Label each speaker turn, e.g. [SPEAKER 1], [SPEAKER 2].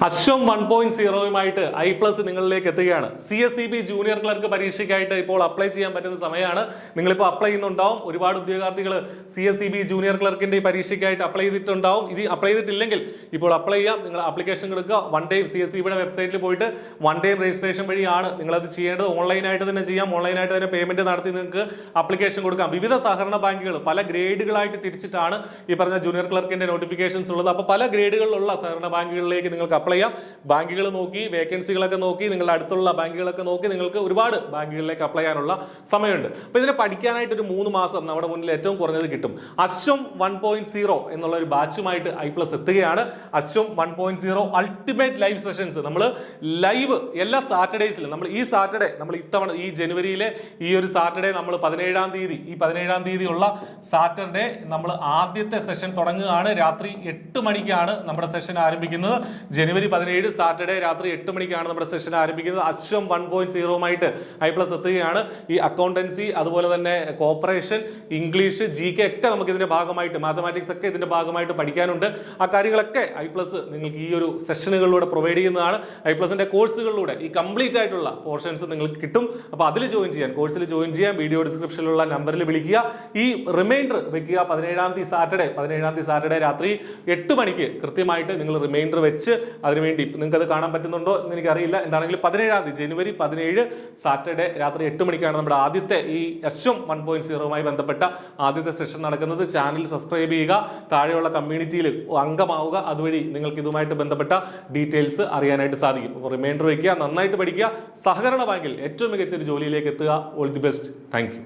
[SPEAKER 1] അശ്വം 1.0യുമായിട്ട് I+ നിങ്ങളിലേക്ക് എത്തുകയാണ്. CSEB junior clerk പരീക്ഷയ്ക്കായിട്ട് ഇപ്പോൾ അപ്ലൈ ചെയ്യാൻ പറ്റുന്ന സമയമാണ്. നിങ്ങളിപ്പോൾ അപ്ലൈ ചെയ്യുന്നുണ്ടാവും. ഒരുപാട് ഉദ്യോഗാർത്ഥികൾ CSEB ജൂനിയർ ക്ലർക്കിന്റെ പരീക്ഷയ്ക്കായിട്ട് അപ്ലൈ ചെയ്തിട്ടുണ്ടാവും. ഇത് അപ്ലൈ ചെയ്തിട്ടില്ലെങ്കിൽ ഇപ്പോൾ അപ്ലൈ ചെയ്യാം. നിങ്ങൾ ആപ്ലിക്കേഷൻ എടുക്കുക. വൺ ടൈം CSEBയുടെ വെബ്സൈറ്റിൽ പോയിട്ട് വൺ ടൈം രജിസ്ട്രേഷൻ വഴിയാണ് നിങ്ങളത് ചെയ്യേണ്ടത്. ഓൺലൈനായിട്ട് തന്നെ ചെയ്യാം. ഓൺലൈനായിട്ട് തന്നെ പേയ്മെന്റ് നടത്തി നിങ്ങൾക്ക് ആപ്ലിക്കേഷൻ കൊടുക്കാം. വിവിധ സഹകരണ ബാങ്കുകൾ പല ഗ്രേഡുകളായിട്ട് തിരിച്ചിട്ടാണ് ഈ പറഞ്ഞ ജൂനിയർ ക്ലർക്കിന്റെ നോട്ടിഫിക്കേഷൻസ് ഉള്ളത്. അപ്പോൾ പല ഗ്രേഡുകളിലുള്ള സഹകരണ ബാങ്കുകളിലേക്ക് നിങ്ങൾക്ക് അപ്ലൈ ചെയ്യാം. ബാങ്കുകൾ നോക്കി, വേക്കൻസികളൊക്കെ നോക്കി, നിങ്ങളുടെ അടുത്തുള്ള ബാങ്കുകളൊക്കെ നോക്കി നിങ്ങൾക്ക് ഒരുപാട് ബാങ്കുകളിലേക്ക് അപ്ലൈ ചെയ്യാനുള്ള സമയമുണ്ട്. അപ്പോൾ ഇതിനെ പഠിക്കാനായിട്ട് ഒരു 3 മാസം നമ്മുടെ മുന്നിൽ ഏറ്റവും കുറഞ്ഞത് കിട്ടും. അശ്വം 1.0 എന്നുള്ള ഒരു ബാച്ചുമായിട്ട് I+ എത്തുകയാണ്. അശ്വം 1.0 അൾട്ടിമേറ്റ് ലൈവ് സെഷൻസ് നമ്മൾ ലൈവ് എല്ലാ സാറ്റർഡേസിലും നമ്മൾ ഈ സാറ്റർഡേ നമ്മൾ ഇത്തവണ ഈ ജനുവരിയിലെ ഈ ഒരു സാറ്റർഡേ നമ്മൾ 17-ാം തീയതി ഉള്ള സാറ്റർഡേ നമ്മൾ ആദ്യത്തെ സെഷൻ തുടങ്ങുകയാണ്. രാത്രി 8 മണിക്കാണ് നമ്മുടെ സെഷൻ ആരംഭിക്കുന്നത്. ജനുവരി 17 സാറ്റർഡേ രാത്രി 8 മണിക്കാണ് നമ്മുടെ സെഷൻ ആരംഭിക്കുന്നത്. അശ്വം 1.0യുമായിട്ട് I+ എത്തുകയാണ്. ഈ അക്കൗണ്ടൻസി, അതുപോലെ തന്നെ കോപ്പറേഷൻ, ഇംഗ്ലീഷ്, GK ഒക്കെ നമുക്ക് ഇതിന്റെ ഭാഗമായിട്ട്, മാത്തമാറ്റിക്സ് ഒക്കെ ഇതിന്റെ ഭാഗമായിട്ട് പഠിക്കാനുണ്ട്. ആ കാര്യങ്ങളൊക്കെ I+ നിങ്ങൾക്ക് ഈ ഒരു സെഷനുകളിലൂടെ പ്രൊവൈഡ് ചെയ്യുന്നതാണ്. I+ന്റെ കോഴ്സുകളിലൂടെ ഈ കംപ്ലീറ്റ് ആയിട്ടുള്ള പോർഷൻസ് നിങ്ങൾക്ക് കിട്ടും. അപ്പോൾ അതിൽ ജോയിൻ ചെയ്യാൻ, കോഴ്സിൽ ജോയിൻ ചെയ്യാൻ വീഡിയോ ഡിസ്ക്രിപ്ഷനിലുള്ള നമ്പറിൽ വിളിക്കുക. ഈ റിമൈൻഡർ വെക്കുക. 17-ാം തീയതി സാറ്റർഡേ രാത്രി 8 മണിക്ക് കൃത്യമായിട്ട് നിങ്ങൾ റിമൈൻഡർ വെച്ച് അതിനുവേണ്ടി നിങ്ങൾക്ക് അത് കാണാൻ പറ്റുന്നുണ്ടോ എന്ന് എനിക്കറിയില്ല. എന്താണെങ്കിലും 17-ാം തീയതി ജനുവരി 17 സാറ്റർഡേ രാത്രി 8 മണിക്കാണ് നമ്മുടെ ആദ്യത്തെ ഈ അശ്വം 1.0യുമായി ബന്ധപ്പെട്ട ആദ്യത്തെ സെഷൻ നടക്കുന്നത്. ചാനൽ സബ്സ്ക്രൈബ് ചെയ്യുക, താഴെയുള്ള കമ്മ്യൂണിറ്റിയിൽ അംഗമാവുക. അതുവഴി നിങ്ങൾക്ക് ഇതുമായിട്ട് ബന്ധപ്പെട്ട ഡീറ്റെയിൽസ് അറിയാനായിട്ട് സാധിക്കും. അപ്പോൾ റിമൈൻഡർ വയ്ക്കുക, നന്നായിട്ട് പഠിക്കുക, സഹകരണ ബാങ്കിൽ ഏറ്റവും മികച്ച ഒരു ജോലിയിലേക്ക് എത്തുക. All the best. Thank you.